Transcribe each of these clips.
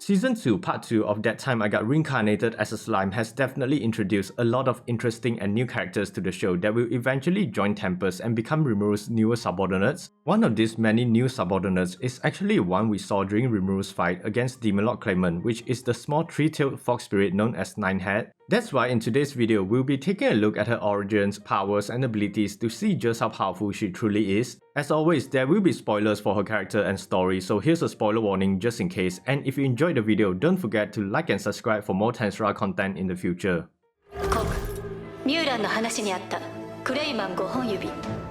Season 2 Part 2 of That Time I Got Reincarnated as a Slime has definitely introduced a lot of interesting and new characters to the show that will eventually join Tempest and become Rimuru's newer subordinates. One of these many new subordinates is actually one we saw during Rimuru's fight against Demon Lord Claimant, which is the small three-tailed fox spirit known as Ninehead. That's why in today's video, we'll be taking a look at her origins, powers, and abilities to see just how powerful she truly is. As always, there will be spoilers for her character and story, so here's a spoiler warning just in case, and if you enjoyed the video, don't forget to like and subscribe for more Tensura content in the future. ミューランの話にあったクレイマン5本指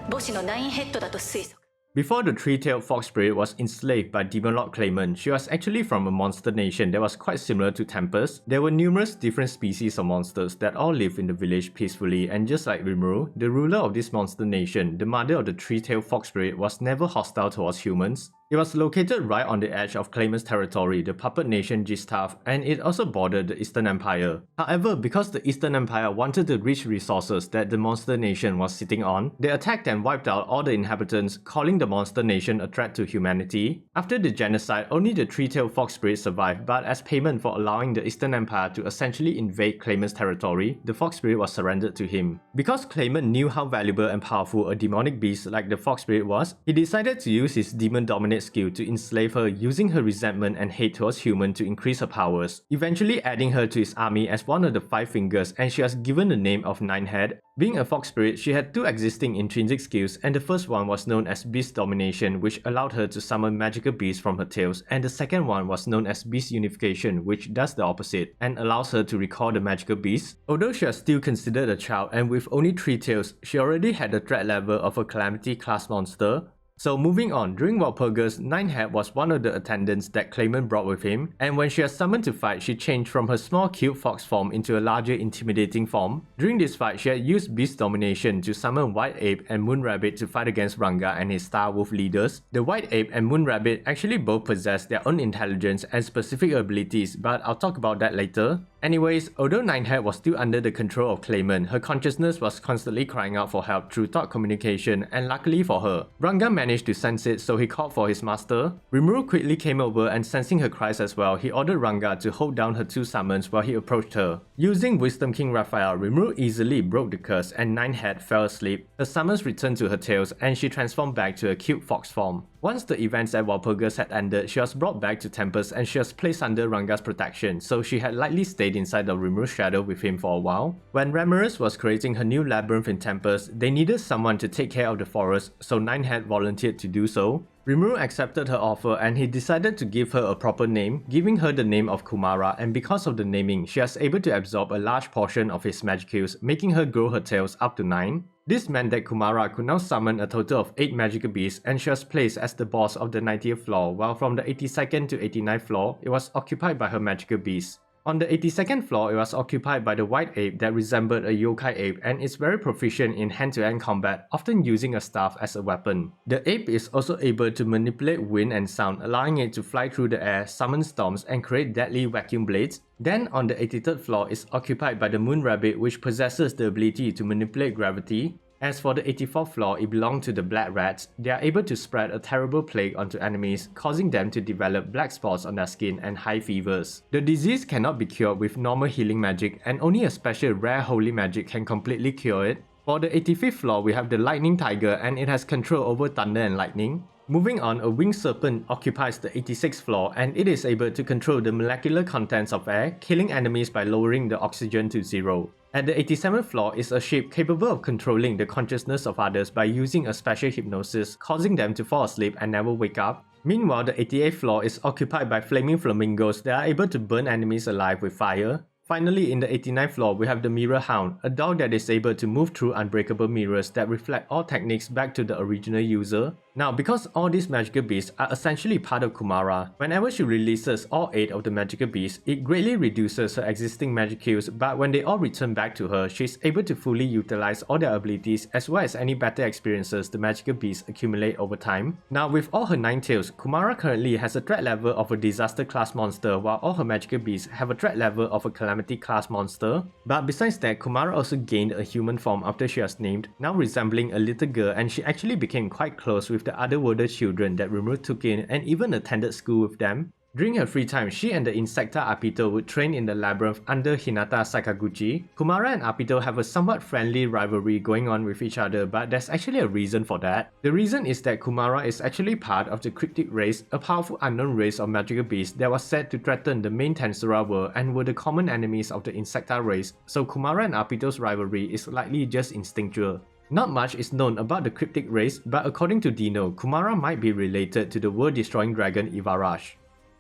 母子のナインヘッドだと推測 Before the three-tailed fox spirit was enslaved by Demon Lord Claimant, she was actually from a monster nation that was quite similar to Tempest. There were numerous different species of monsters that all lived in the village peacefully, and just like Rimuru, the ruler of this monster nation, the mother of the three-tailed fox spirit, was never hostile towards humans. It was located right on the edge of Claimant's territory, the puppet nation Gistav, and it also bordered the Eastern Empire. However, because the Eastern Empire wanted to reach resources that the monster nation was sitting on, they attacked and wiped out all the inhabitants, calling the monster nation a threat to humanity. After the genocide, only the three-tailed fox spirit survived, but as payment for allowing the Eastern Empire to essentially invade Claimant's territory, the fox spirit was surrendered to him. Because Claimant knew how valuable and powerful a demonic beast like the fox spirit was, he decided to use his demon dominate skill to enslave her, using her resentment and hate towards humans to increase her powers, eventually adding her to his army as one of the 5 fingers, and she was given the name of Ninehead. Being a fox spirit, she had 2 existing intrinsic skills, and the first one was known as Beast Domination, which allowed her to summon magical beasts from her tails, and the second one was known as Beast Unification, which does the opposite and allows her to recall the magical beasts. Although she was still considered a child and with only 3 tails, she already had the threat level of a Calamity class monster. So moving on, during Walpurgis, Ninehead was one of the attendants that Claimant brought with him, and when she was summoned to fight, she changed from her small cute fox form into a larger intimidating form. During this fight, she had used Beast Domination to summon White Ape and Moon Rabbit to fight against Ranga and his Star Wolf leaders. The White Ape and Moon Rabbit actually both possess their own intelligence and specific abilities, but I'll talk about that later. Anyways, although Ninehead was still under the control of Claimant, her consciousness was constantly crying out for help through thought communication, and luckily for her, Ranga managed to sense it, so he called for his master. Rimuru quickly came over, and sensing her cries as well, he ordered Ranga to hold down her 2 summons while he approached her. Using Wisdom King Raphael, Rimuru easily broke the curse and Ninehead fell asleep. Her summons returned to her tails and she transformed back to a cute fox form. Once the events at Walpurgis had ended, she was brought back to Tempest and she was placed under Ranga's protection, so she had likely stayed inside of Rimuru's shadow with him for a while. When Ramirez was creating her new labyrinth in Tempest, they needed someone to take care of the forest, so Ninehead volunteered to do so. Rimuru accepted her offer and he decided to give her a proper name, giving her the name of Kumara, and because of the naming, she was able to absorb a large portion of his magicals, making her grow her tails up to 9. This meant that Kumara could now summon a total of 8 magical beasts, and she was placed as the boss of the 90th floor, while from the 82nd to 89th floor, it was occupied by her magical beasts. On the 82nd floor, it was occupied by the White Ape that resembled a yokai ape and is very proficient in hand-to-hand combat, often using a staff as a weapon. The ape is also able to manipulate wind and sound, allowing it to fly through the air, summon storms, and create deadly vacuum blades. Then on the 83rd floor is occupied by the Moon Rabbit, which possesses the ability to manipulate gravity. As for the 84th floor, it belonged to the Black Rats. They are able to spread a terrible plague onto enemies, causing them to develop black spots on their skin and high fevers. The disease cannot be cured with normal healing magic, and only a special rare holy magic can completely cure it. For the 85th floor, we have the Lightning Tiger, and it has control over thunder and lightning. Moving on, a winged serpent occupies the 86th floor, and it is able to control the molecular contents of air, killing enemies by lowering the oxygen to 0. At the 87th floor is a ship capable of controlling the consciousness of others by using a special hypnosis, causing them to fall asleep and never wake up. Meanwhile, the 88th floor is occupied by flaming flamingos that are able to burn enemies alive with fire. Finally, in the 89th floor, we have the Mirror Hound, a dog that is able to move through unbreakable mirrors that reflect all techniques back to the original user. Now, because all these magical beasts are essentially part of Kumara, whenever she releases all 8 of the magical beasts, it greatly reduces her existing magicals, but when they all return back to her, she's able to fully utilize all their abilities as well as any better experiences the magical beasts accumulate over time. Now, with all her 9 tails, Kumara currently has a threat level of a disaster class monster, while all her magical beasts have a threat level of a calamity class monster. But besides that, Kumara also gained a human form after she was named, now resembling a little girl, and she actually became quite close with the otherworldly children that Rimuru took in and even attended school with them. During her free time, she and the Insecta Apito would train in the labyrinth under Hinata Sakaguchi. Kumara and Apito have a somewhat friendly rivalry going on with each other, but there's actually a reason for that. The reason is that Kumara is actually part of the Cryptid race, a powerful unknown race of magical beasts that was said to threaten the main Tensura world and were the common enemies of the Insecta race, so Kumara and Apito's rivalry is likely just instinctual. Not much is known about the Cryptid race, but according to Dino, Kumara might be related to the world-destroying dragon Ivarash.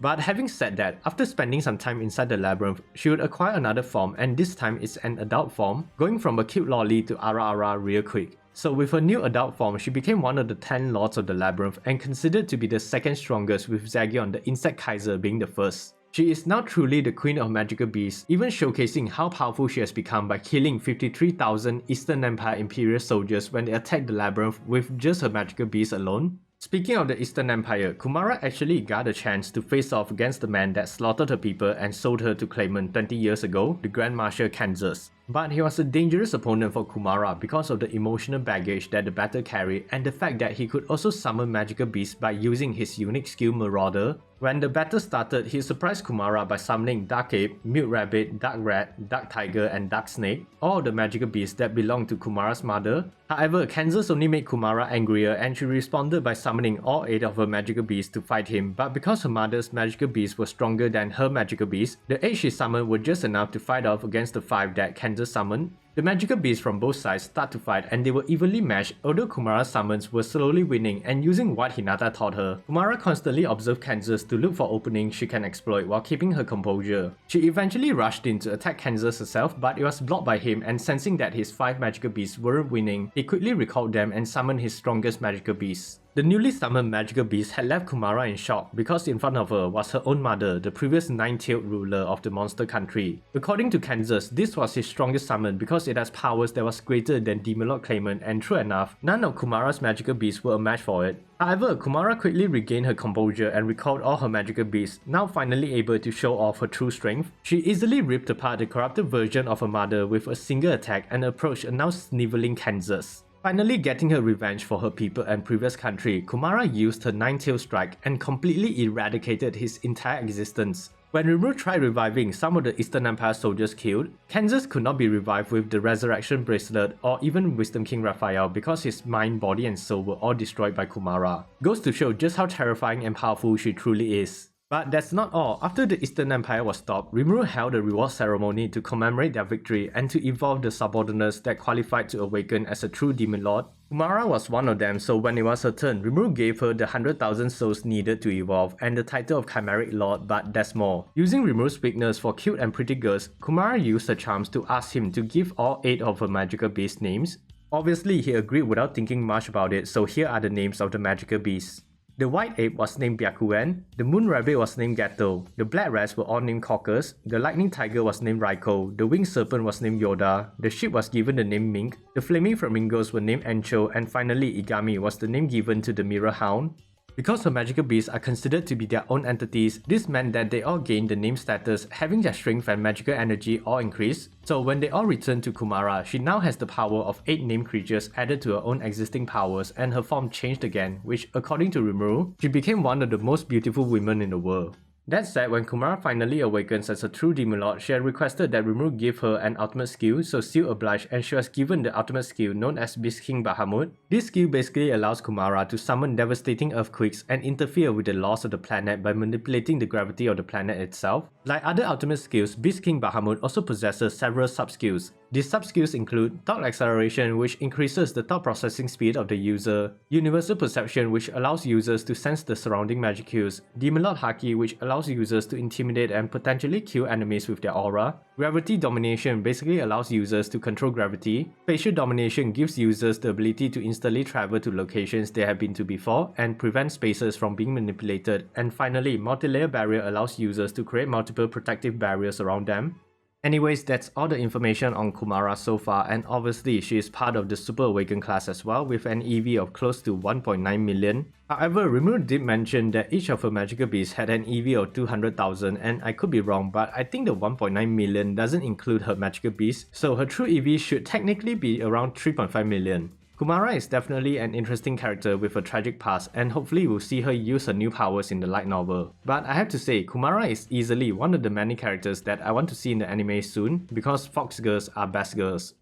But having said that, after spending some time inside the labyrinth, she would acquire another form, and this time it's an adult form, going from a cute lolly to Ara real quick. So with her new adult form, she became one of the 10 lords of the labyrinth and considered to be the second strongest, with Zagion the Insect Kaiser being the first. She is now truly the queen of magical beasts, even showcasing how powerful she has become by killing 53,000 Eastern Empire Imperial soldiers when they attacked the labyrinth with just her magical beasts alone. Speaking of the Eastern Empire, Kumara actually got a chance to face off against the man that slaughtered her people and sold her to claimant 20 years ago, the Grand Marshal Kansas. But he was a dangerous opponent for Kumara because of the emotional baggage that the battle carried and the fact that he could also summon magical beasts by using his unique skill Marauder. When the battle started, he surprised Kumara by summoning Dark Ape, Mute Rabbit, Dark Rat, Dark Tiger and Dark Snake, all the magical beasts that belonged to Kumara's mother. However, Kansas only made Kumara angrier and she responded by summoning all 8 of her magical beasts to fight him, but because her mother's magical beasts were stronger than her magical beasts, the 8 she summoned were just enough to fight off against the 5 that Kansas summoned. The magical beasts from both sides start to fight and they were evenly matched, although Kumara's summons were slowly winning, and using what Hinata taught her, Kumara constantly observed Kansas to look for openings she can exploit while keeping her composure. She eventually rushed in to attack Kansas herself, but it was blocked by him, and sensing that his 5 magical beasts weren't winning, he quickly recalled them and summoned his strongest magical beasts. The newly summoned magical beast had left Kumara in shock because in front of her was her own mother, the previous 9-tailed ruler of the monster country. According to Kansas, this was his strongest summon because it has powers that was greater than Demon Lord Claimant, and true enough, none of Kumara's magical beasts were a match for it. However, Kumara quickly regained her composure and recalled all her magical beasts, now finally able to show off her true strength. She easily ripped apart the corrupted version of her mother with a single attack and approached a now sniveling Kansas. Finally getting her revenge for her people and previous country, Kumara used her 9-tailed strike and completely eradicated his entire existence. When Rimuru tried reviving some of the Eastern Empire soldiers killed, Kansas could not be revived with the Resurrection Bracelet or even Wisdom King Raphael because his mind, body and soul were all destroyed by Kumara. Goes to show just how terrifying and powerful she truly is. But that's not all. After the Eastern Empire was stopped, Rimuru held a reward ceremony to commemorate their victory and to evolve the subordinates that qualified to awaken as a true Demon Lord. Kumara was one of them, so when it was her turn, Rimuru gave her the 100,000 souls needed to evolve and the title of Chimeric Lord, but that's more. Using Rimuru's weakness for cute and pretty girls, Kumara used her charms to ask him to give all 8 of her magical beast names. Obviously, he agreed without thinking much about it, so here are the names of the magical beasts. The white ape was named BYAKUEN, the moon rabbit was named GETTO, the black rats were all named Coccus, the lightning tiger was named Raiko, the winged serpent was named Yoda, the ship was given the name Mink, the flaming flamingos were named Ancho, and finally Igami was the name given to the mirror hound. Because her magical beasts are considered to be their own entities, this meant that they all gained the name status, having their strength and magical energy all increased. So when they all returned to Kumara, she now has the power of 8 named creatures added to her own existing powers, and her form changed again, which according to Rimuru, she became one of the most beautiful women in the world. That said, when Kumara finally awakens as a true Demon Lord, she had requested that Rimuru give her an ultimate skill, so Seal obliged and she was given the ultimate skill known as Beast King Bahamut. This skill basically allows Kumara to summon devastating earthquakes and interfere with the laws of the planet by manipulating the gravity of the planet itself. Like other ultimate skills, Beast King Bahamut also possesses several sub-skills. These sub-skills include Thought Acceleration, which increases the thought processing speed of the user, Universal Perception, which allows users to sense the surrounding magic cues, Demon Lord HAKI, which allows users to intimidate and potentially kill enemies with their aura, Gravity Domination basically allows users to control gravity, Spatial Domination gives users the ability to instantly travel to locations they have been to before and prevent spaces from being manipulated, and finally, Multi-Layer Barrier allows users to create multiple protective barriers around them. Anyways, that's all the information on Kumara so far, and obviously she is part of the Super Awakened class as well with an EV of close to 1.9 million. However, Rimuru did mention that each of her magical beasts had an EV of 200,000, and I could be wrong, but I think the 1.9 million doesn't include her magical beasts, so her true EV should technically be around 3.5 million. Kumara is definitely an interesting character with a tragic past, and hopefully we'll see her use her new powers in the light novel. But I have to say, Kumara is easily one of the many characters that I want to see in the anime soon, because fox girls are best girls.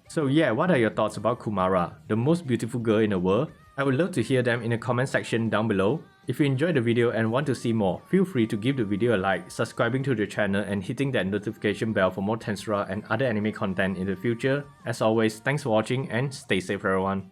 So yeah, what are your thoughts about Kumara, the most beautiful girl in the world? I would love to hear them in the comment section down below. If you enjoyed the video and want to see more, feel free to give the video a like, subscribing to the channel and hitting that notification bell for more Tensura and other anime content in the future. As always, thanks for watching and stay safe everyone.